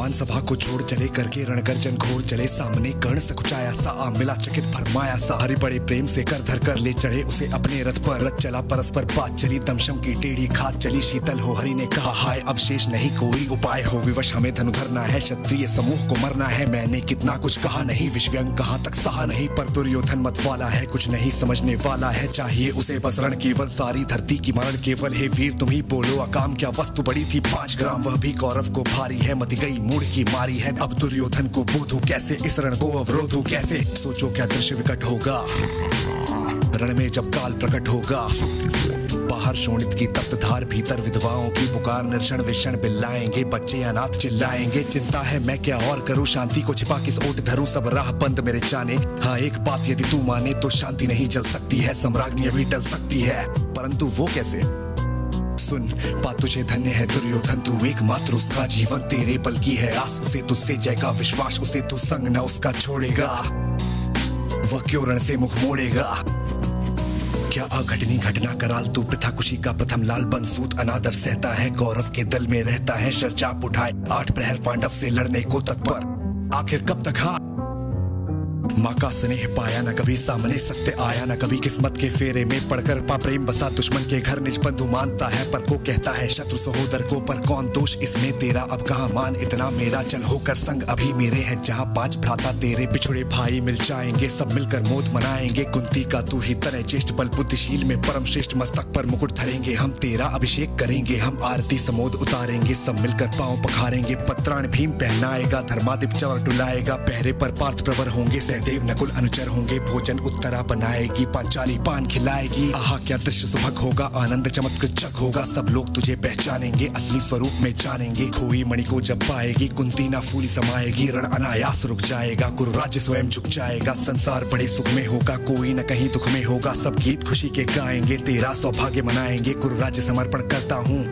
भगवान सभा को छोड़ चले करके रणगर्जन घोर चले सामने कर्ण सकुचाया सा मिला चकित फरमाया सा हरि बड़े प्रेम से कर धर कर ले चढ़े उसे अपने रथ पर रथ चला परस्पर बात चली दमशम की टेढ़ी खात चली शीतल हो हरि ने कहा हाय अब शेष नहीं कोई उपाय हो विवश हमें धनु धरना है क्षत्रिय समूह को मरना है मैंने कितना कुछ कहा नहीं विश्वव्यंग कहाँ तक सहा नहीं पर दुर्योधन मत वाला है कुछ नहीं समझने वाला है चाहिए उसे बस रण केवल सारी धरती की मरण केवल हे वीर तुम ही बोलो अकाम क्या वस्तु बड़ी थी 5 ग्राम वह भी कौरव को भारी है मति गई मूड की मारी है अब दुर्योधन को बोधू कैसे इस रण को अवरोधू कैसे सोचो क्या दृश्य विकट होगा रण में जब काल प्रकट होगा बाहर शोणित की तप्त धार भीतर विधवाओं की पुकार निर्षण विषण बिल्लाएंगे बच्चे अनाथ चिल्लाएंगे चिंता है मैं क्या और करूं शांति को छिपा किस ओट धरूं सब राह बंद मेरे जाने हाँ एक बात यदि तू माने तो शांति नहीं जल सकती है सम्राज्ञी अभी टल सकती है परंतु वो कैसे सुन बात तुझे धन्य है दुर्योधन तू एकमात्र उसका जीवन तेरे बल की है आस उसे तुझसे जय का विश्वास उसे तू संग न उसका छोड़ेगा वह क्यों रण से मुख मोड़ेगा क्या अघटनी घटना कराल तू प्रथा खुशी का प्रथम लाल बनसूत अनादर सहता है गौरव के दल में रहता है शरचाप उठाए 8 प्रहर पांडव से लड़ने को तत्पर आखिर कब तक हाँ माँ का स्नेह पाया न कभी सामने सत्य आया न कभी किस्मत के फेरे में पड़कर पा प्रेम बसा दुश्मन के घर निज बंधु मानता है पर को कहता है शत्रु सहोदर को पर कौन दोष इसमें तेरा अब कहाँ मान इतना मेरा चल होकर संग अभी मेरे हैं जहाँ 5 भ्राता तेरे पिछड़े भाई मिल जाएंगे सब मिलकर मोद मनाएंगे कुंती का तू ही तनय चेष्ट बल बुद्धिशील में परम श्रेष्ठ मस्तक पर मुकुट धरेंगे हम तेरा अभिषेक करेंगे हम आरती समोद उतारेंगे सब मिलकर पांव पखारेंगे पत्राण भीम पहनाएगा धर्मादिप चवर डुलाएगा पहरे पर पार्थ प्रवर होंगे सहदेव नकुल अनुचर होंगे भोजन उत्तरा बनाएगी पांचाली पान खिलाएगी आहा क्या दृश्य सुभग होगा आनंद चमत्कृत होगा सब लोग तुझे पहचानेंगे असली स्वरूप में जानेंगे खोई मणि को जब पाएगी कुंती ना फूली समाएगी रण अनायास रुक जाएगा कुरु राज्य स्वयं झुक जाएगा संसार बड़े सुख में होगा कोई न कहीं दुख में होगा सब गीत खुशी के गाएंगे तेरा सौभाग्य मनाएंगे कुरु राज्य समर्पण करता हूँ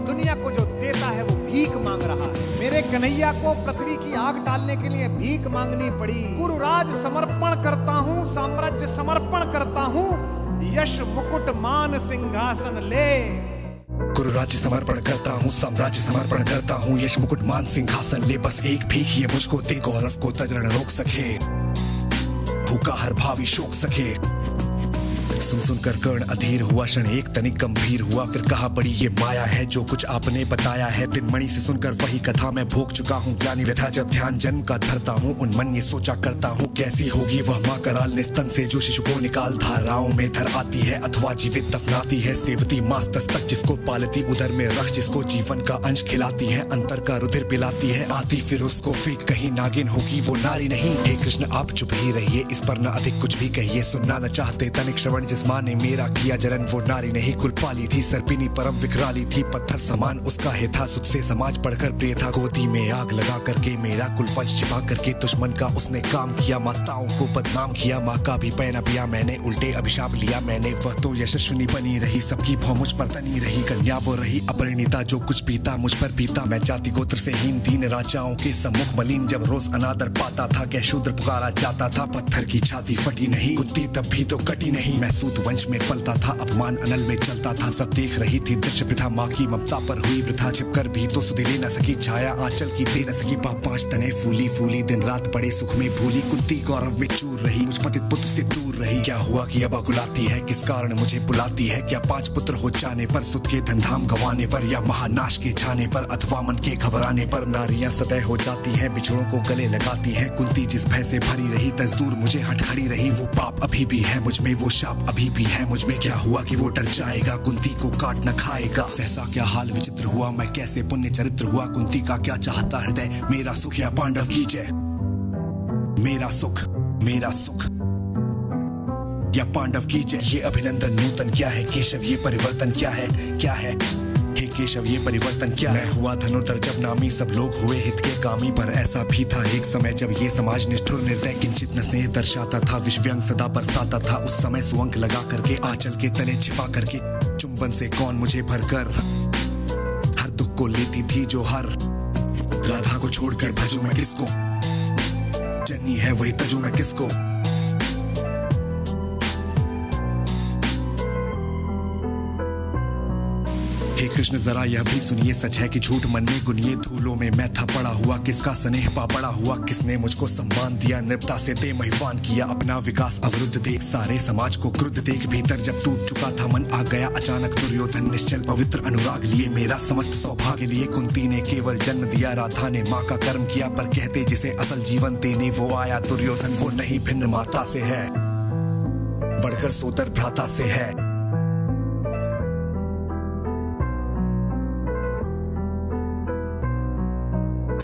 दुनिया को जो देता है वो भीख मांग रहा है मेरे कन्हैया को पृथ्वी की आग डालने के लिए भीख मांगनी पड़ी गुरुराज समर्पण करता हूँ साम्राज्य समर्पण करता हूँ यश मुकुट मान सिंहासन ले गुरु राज्य समर्पण करता हूँ साम्राज्य समर्पण करता हूँ यश मुकुट मान सिंहासन ले बस एक भीख ये मुझको दे गौरव को तजरण रोक सके भूखा हर भावी शोक सके सुन सुनकर कर्ण अधीर हुआ क्षण एक तनिक गंभीर हुआ फिर कहा बड़ी ये माया है जो कुछ आपने बताया है दिनमणि से सुनकर वही कथा मैं भोग चुका हूँ ग्लानि व्यथा जब ध्यान जन्म का धरता हूँ उन मन ये सोचा करता हूँ कैसी होगी वह माँ कराल निस्तन से जो शिशु को निकाल धाराओं में धर आती है अथवा जीवित दफनाती है सेवती मास तक जिसको पालती उदर में रख जिसको जीवन का अंश खिलाती है अंतर का रुधिर पिलाती है आती फिर उसको फेंक कहीं नागिन होगी वो नारी नहीं हे कृष्ण आप चुप ही रहिए इस पर न अधिक कुछ भी कहिए सुनना न चाहते तनिक श्रवण जिस माँ ने मेरा किया जलन वो नारी नहीं कुल पाली थी सर्पिनी परम विकराली थी पत्थर समान उसका हे था सुध से समाज पढ़कर प्रिय था गोदी में आग लगा करके मेरा कुल वंश छिपा करके दुश्मन का उसने काम किया माताओं को बदनाम किया माँ का भी पैना पिया मैंने उल्टे अभिशाप लिया मैंने वह तो यशस्विनी बनी रही सबकी भौ मुझ पर तनी रही कन्या वो रही अपरिणीता जो कुछ पीता मुझ पर पीता मैं जाति गोत्र से हीन दीन राजाओं के सम्मुख मलिन जब रोज अनादर पाता था क्या शूद्र पुकारा जाता था पत्थर की छाती फटी नहीं कुंती तब भी तो कटी नहीं मैं सूत वंश में पलता था अपमान अनल में चलता था सब देख रही थी दृश्य पिता माँ की ममता पर हुई वृथा छिपकर भी तो सुधे ले न सकी छाया आंचल की दे न सकी 5 तने फूली फूली दिन रात बड़े सुख में भूली कुंती गौरव में चूर रही मुझ पतित पुत्र से दूर रही क्या हुआ कि अब अकुलाती है किस कारण मुझे बुलाती है क्या 5 पुत्र हो जाने पर सुध के धनधाम गंवाने पर या महानाश के छाने पर अथवा मन के घबराने पर नारियां सतह हो जाती हैं बिछड़ों को गले लगाती हैं कुंती जिस भय से भरी रही तजदूर मुझे हट खड़ी रही वो पाप अभी भी है मुझ में वो शाप अभी भी है मुझ में क्या हुआ कि वो डर जाएगा कुंती को काट न खाएगा सहसा क्या हाल विचित्र हुआ मैं कैसे पुण्य चरित्र हुआ कुंती का क्या चाहता हृदय मेरा सुख या पांडव की जय मेरा सुख या पांडव की जय ये अभिनंदन नूतन क्या है केशव ये परिवर्तन क्या है हे केशव ये परिवर्तन क्या है हुआ धनुर्धर जब नामी सब लोग हुए हित के कामी पर ऐसा भी था एक समय जब ये समाज निष्ठुर निर्दय किंचित न स्नेह दर्शाता था विश्वव्यंग सदा बरसाता था उस समय सुअंक लगा करके आंचल के तले छिपा करके चुंबन से कौन मुझे भरकर हर दुख को लेती थी जो हर राधा को छोड़कर भजू मैं किसको जन्नी है वही तजू मैं किसको हे कृष्ण जरा यह भी सुनिए, सच है कि झूठ मन में गुनिए। धूलों में मैं था पड़ा हुआ, किसका स्नेह पा बड़ा हुआ, किसने मुझको सम्मान दिया, नृपता से दे महिवान किया। अपना विकास अवरुद्ध देख, सारे समाज को क्रुद्ध देख, भीतर जब टूट चुका था मन आ गया अचानक दुर्योधन। निश्चल पवित्र अनुराग लिए, मेरा समस्त सौभाग्य लिए। कुंती ने केवल जन्म दिया, राधा ने माँ का कर्म किया, पर कहते जिसे असल जीवन देने वो आया दुर्योधन। वो नहीं भिन्न माता से है, बढ़कर सोदर भ्राता से है।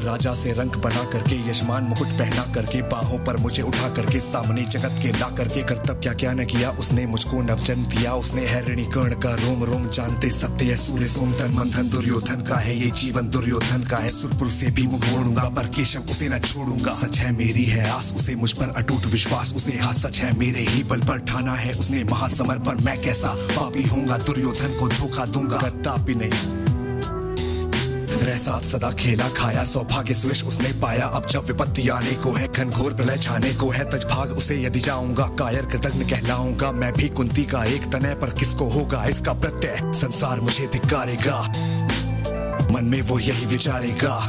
राजा से रंक बना करके, यजमान मुकुट पहना करके, बाहों पर मुझे उठा करके, सामने जगत के ला करके, कर्तव्य क्या क्या न किया उसने, मुझको नवजन्म दिया उसने। है ऋणी कर्ण का रोम रोम जानते, सत्य है सूर्य सोमधन मंथन। दुर्योधन का है ये जीवन, दुर्योधन का है सुरपुर से भी मुख मोड़ूंगा, पर केशव उसे न छोड़ूंगा। सच है मेरी है आस उसे, मुझ पर अटूट विश्वास उसे। हाँ सच है मेरे ही बल पर ठाना है उसने महासमर पर। मैं कैसा पापी होऊंगा, दुर्योधन को धोखा दूंगा, कदापि नहीं। रह साथ सदा खेला खाया, सौभाग्य सुयश उसने पाया। अब जब विपत्ति आने को है, घनघोर प्रलय छाने को है, तजभाग उसे यदि जाऊंगा, कायर कृतज्ञ कहलाऊंगा। मैं भी कुंती का एक तन है, पर किसको होगा इसका प्रत्यय, संसार मुझे धिक्कारेगा, मन में वो यही विचारेगा।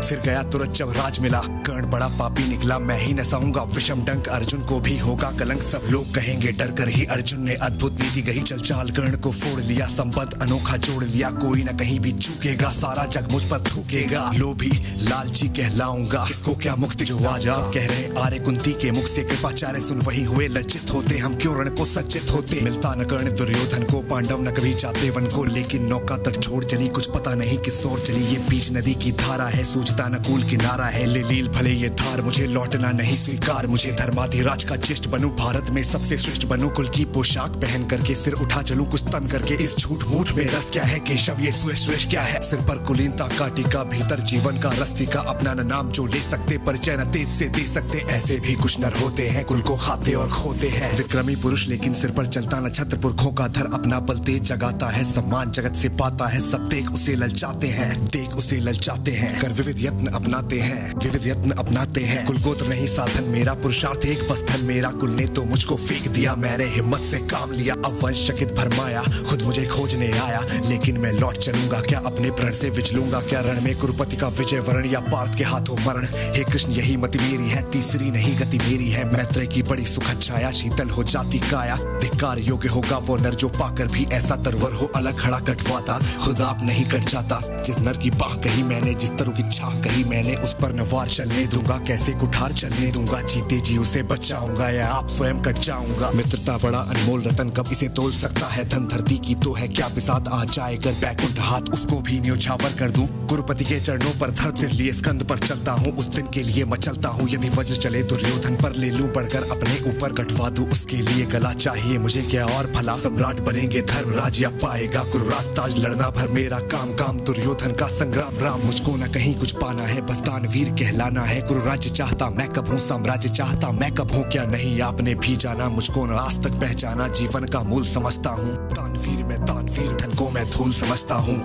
फिर गया तुरंत जब राज मिला, कर्ण बड़ा पापी निकला, मैं ही न सहूंगा विषम डंक, अर्जुन को भी होगा कलंक। सब लोग कहेंगे डर कर ही अर्जुन ने अद्भुत नीति गई, चल चाल कर्ण को फोड़ लिया, संबंध अनोखा जोड़ लिया। कोई न कहीं भी चूकेगा, सारा जग मुझ पर थूकेगा। लोभी लालची कहलाऊंगा, किसको क्या मुक्ति जो आज आप कह रहे आर्य कुंती के मुख से। कृपाचार्य सुन वही हुए लज्जित होते, हम क्यों रण को सज्जित होते। मिलता न कर्ण दुर्योधन को, पांडव न कभी जाते वन को, लेकिन नौका तट छोड़ चली, कुछ पता नहीं किस ओर चली। ये बीच नदी की धारा है, सूझता न कूल किनारा है। ले लील भले ये धार, मुझे लौटना नहीं स्वीकार। मुझे धर्माधिराज का चिष्ट बनूं, भारत में सबसे श्रेष्ठ बनूं। कुल की पोशाक पहन करके, सिर उठा चलूं कुछ तन करके। इस झूठ मूठ में रस क्या है, केशव ये सुयश सुयश क्या है। सिर पर कुलीनता काटिका, भीतर जीवन का रस फीका। अपना न नाम जो ले सकते, परिचय न तेज से दे सकते। ऐसे भी कुछ नर होते हैं, कुल को खाते और खोते हैं। विक्रमी पुरुष लेकिन सिर पर चलता न छत्र, पुरखों का धर अपना बल तेज जगाता है। सम्मान जगत से पाता है, सब देख उसे ललचाते हैं, देख उसे ललचाते हैं। कर विविध यत्न अपनाते हैं, विविध यत्न अपनाते हैं। कुल गोत्र नहीं साधन मेरा, पुरुषार्थ एक बस धन मेरा। कुल ने तो मुझको फेंक दिया, मैंने हिम्मत से काम लिया। अब वंश चकित भरमाया, खुद मुझे खोजने आया, लेकिन मैं लौट चलूंगा क्या, अपने प्रण से विचलूंगा क्या। रण में कुरुपति का विजय वरण, या पार्थ के हाथों मरण। हे कृष्ण यही मति मेरी है, तीसरी नहीं गति मेरी है। मैत्रेय की बड़ी सुखद छाया, शीतल हो जाती काया। धिक्कार योग्य होगा वो नर, जो पाकर भी ऐसा तरवर हो। अलग खड़ा कटवाता, खुद आप नहीं कट जाता। जिस नर की बाह कही मैंने, जिस तरह की छाह कही मैंने, उस पर न वार चलने दूंगा, कैसे कुठार चलने दूंगा। जीते जी उसे बचाऊंगा, या आप स्वयं कट जाऊंगा। मित्रता बड़ा अनमोल रतन, कब इसे तोल सकता है धन। धरती की तो है क्या बिसात, आ जाए कर बैकुंठ हाथ, उसको भी न्योछावर कर दूं। गुरुपति के चरणों पर धड़ सिर लिए स्कंद पर चलता हूँ, उस दिन के लिए मचलता हूँ। यदि वज्र चले दुर्योधन पर, ले लूं बढ़कर अपने ऊपर कटवा दूं। उसके लिए गला चाहिए मुझे क्या और भला, सम्राट बनेंगे धर्मराज या पाएगा कुरुराज ताज। लड़ना भर मेरा काम, काम दुर्योधन का संग्राम राम। मुझको न कहीं कुछ पाना है, बस दानवीर कहलाना है। गुरु राज्य चाहता मैं कब हूँ, साम्राज्य चाहता मैं कब हूँ। क्या नहीं आपने भी जाना, मुझको न आज तक पहचाना। जीवन का मूल समझता हूँ, दानवीर मैं दानवीर, धन को मैं धूल समझता हूँ।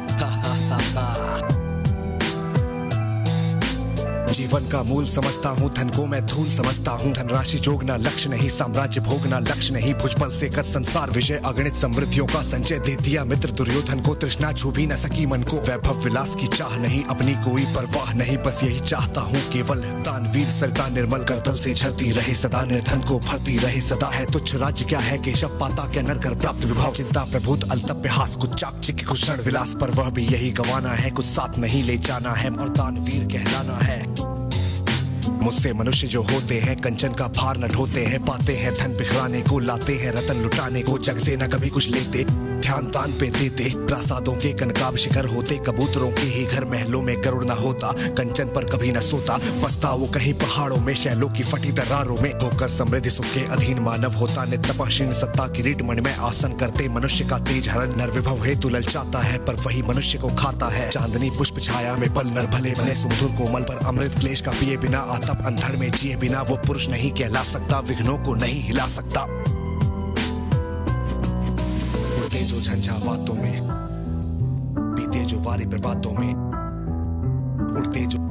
जीवन का मूल समझता हूँ, धन को मैं धूल समझता हूँ। धनराशि जोगना लक्ष्य नहीं, साम्राज्य भोगना लक्ष्य नहीं। भुजबल से कर संसार विजय, अगणित समृद्धियों का संचय दे दिया मित्र दुर्योधन को। तृष्णा छू भी न सकी मन को, वैभव विलास की चाह नहीं, अपनी कोई परवाह नहीं। बस यही चाहता हूँ केवल, दानवीर सरिता निर्मल करतल से झरती रहे सदा। निर्धन को भरती रहे सदा, है तुच्छ राज्य क्या है केशव, पाता क्या नर कर प्राप्त विभव। चिंता प्रभुत अलतप्य हास, कुछ चाकचिक कुछ क्षण विलास, पर वह भी यही गवाना है, कुछ साथ नहीं ले जाना है, और दानवीर कहलाना है। मुझसे मनुष्य जो होते हैं, कंचन का भार न ढोते हैं। पाते हैं धन बिखराने को, लाते हैं रतन लुटाने को। जग से न कभी कुछ लेते, ध्यान तान पे देते। प्रासादों के कनकाब शिखर होते, कबूतरों के ही घर महलों में गरुड़ न होता। कंचन पर कभी न सोता, बसता वो कहीं पहाड़ों में, शैलों की फटी दरारों में। होकर समृद्धि सुख के अधीन मानव होता, नित्यपक्षीण सत्ता किरीट मणि में आसन करते। मनुष्य का तेज हरण नर विभव हेतु ललचाता है, पर वही मनुष्य को खाता है। चांदनी पुष्प छाया में पल नर भले बने सुमधुर कोमल, पर अमृत क्लेश का पिए बिना, आतप अंधड़ में जिए बिना, वो पुरुष नहीं कहला सकता, विघ्नों को नहीं हिला सकता। उड़ते जो झंझावातों में, बीते जो वारी प्रभातों में, उड़ते जो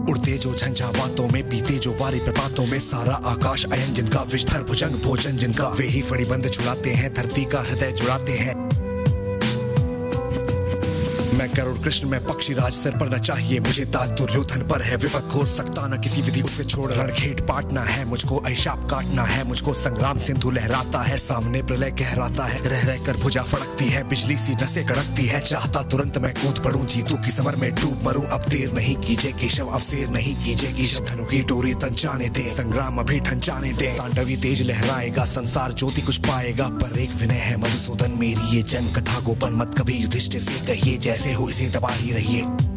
उड़ते जो झंझावातों में, बीते जो वारी प्रपातों में सारा आकाश अयन जिनका विषधर भुजंग भोजन जिनका, वे ही फणिबंध छुड़ाते हैं, धरती का हृदय जुड़ाते हैं। मैं गरुड़ कृष्ण में पक्षी राज, सिर पर न चाहिए मुझे ताज, दुर्योधन पर है विपद घोर सकता न किसी विधि, उसे छोड़ रणखेट पाटना है मुझको, अहिशाप काटना है मुझको, संग्राम सिंधु लहराता है, सामने प्रलय गहराता है, रह रह कर भुजा फड़कती है, बिजली सी नसें कड़कती है, चाहता तुरंत मैं कूद पड़ूं, जीतू की समर में डूब मरूं, अब देर नहीं कीजिए केशव, अब शेर नहीं कीजिए केशव, धनु की डोरी तंचाने दे, संग्राम अभी ठंचाने दे, तांडवी तेज लहराएगा, संसार ज्योति कुछ पाएगा, पर एक विनय है मधुसूदन, मेरी ये जन्म कथा गोपन मत कभी युधिष्ठिर से कहिए, जैसे हो इसे दबा ही रहिए।